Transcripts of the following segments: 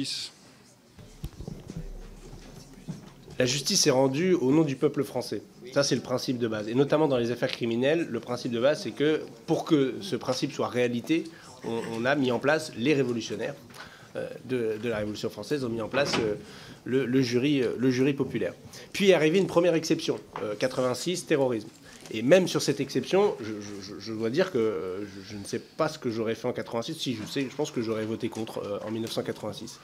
justice. La justice est rendue au nom du peuple français. Ça, c'est le principe de base. Et notamment dans les affaires criminelles, le principe de base, c'est que pour que ce principe soit réalité, on a mis en place les révolutionnaires de la Révolution française, ont mis en place le jury populaire. Puis est arrivée une première exception, 86, terrorisme. Et même sur cette exception, je dois dire que je ne sais pas ce que j'aurais fait en 86. Si, je pense que j'aurais voté contre en 1986.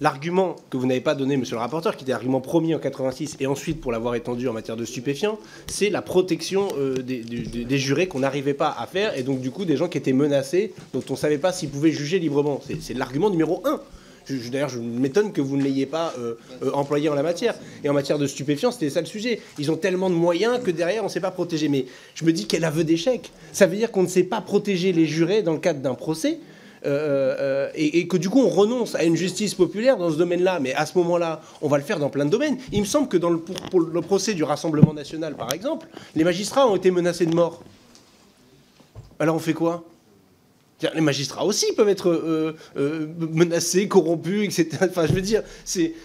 L'argument que vous n'avez pas donné, monsieur le rapporteur, qui était l'argument premier en 86 et ensuite pour l'avoir étendu en matière de stupéfiants, c'est la protection des jurés qu'on n'arrivait pas à faire et donc du coup des gens qui étaient menacés, dont on ne savait pas s'ils pouvaient juger librement. C'est l'argument numéro 1. D'ailleurs, je m'étonne que vous ne l'ayez pas employé en la matière. Et en matière de stupéfiants, c'était ça le sujet. Ils ont tellement de moyens que derrière, on ne sait pas protéger. Mais je me dis quel aveu d'échec. Ça veut dire qu'on ne sait pas protéger les jurés dans le cadre d'un procès. Et que du coup on renonce à une justice populaire dans ce domaine-là, mais à ce moment-là, on va le faire dans plein de domaines. Il me semble que pour le procès du Rassemblement national, par exemple, les magistrats ont été menacés de mort. Alors on fait quoi ? Les magistrats aussi peuvent être menacés, corrompus, etc. Enfin, je veux dire,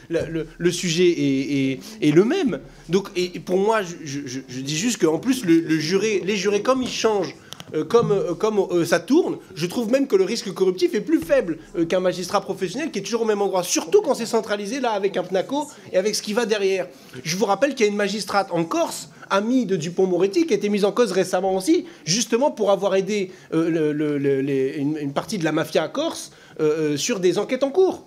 le sujet est le même. Donc, et pour moi, je dis juste qu'en plus, les jurés, comme ils changent, comme ça tourne, je trouve même que le risque corruptif est plus faible qu'un magistrat professionnel qui est toujours au même endroit, surtout quand c'est centralisé là avec un PNACO et avec ce qui va derrière. Je vous rappelle qu'il y a une magistrate en Corse, amie de Dupond-Moretti, qui a été mise en cause récemment aussi, justement pour avoir aidé une partie de la mafia à Corse sur des enquêtes en cours.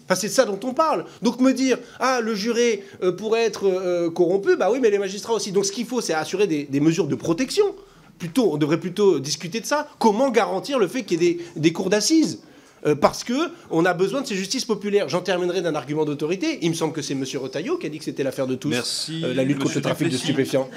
Enfin, c'est de ça dont on parle. Donc me dire, ah, le juré pourrait être corrompu, bah oui, mais les magistrats aussi. Donc ce qu'il faut, c'est assurer des mesures de protection. On devrait plutôt discuter de ça. Comment garantir le fait qu'il y ait des cours d'assises ? Parce qu'on a besoin de ces justices populaires. J'en terminerai d'un argument d'autorité. Il me semble que c'est M. Retailleau qui a dit que c'était l'affaire de tous, Merci, la lutte contre le trafic de stupéfiants.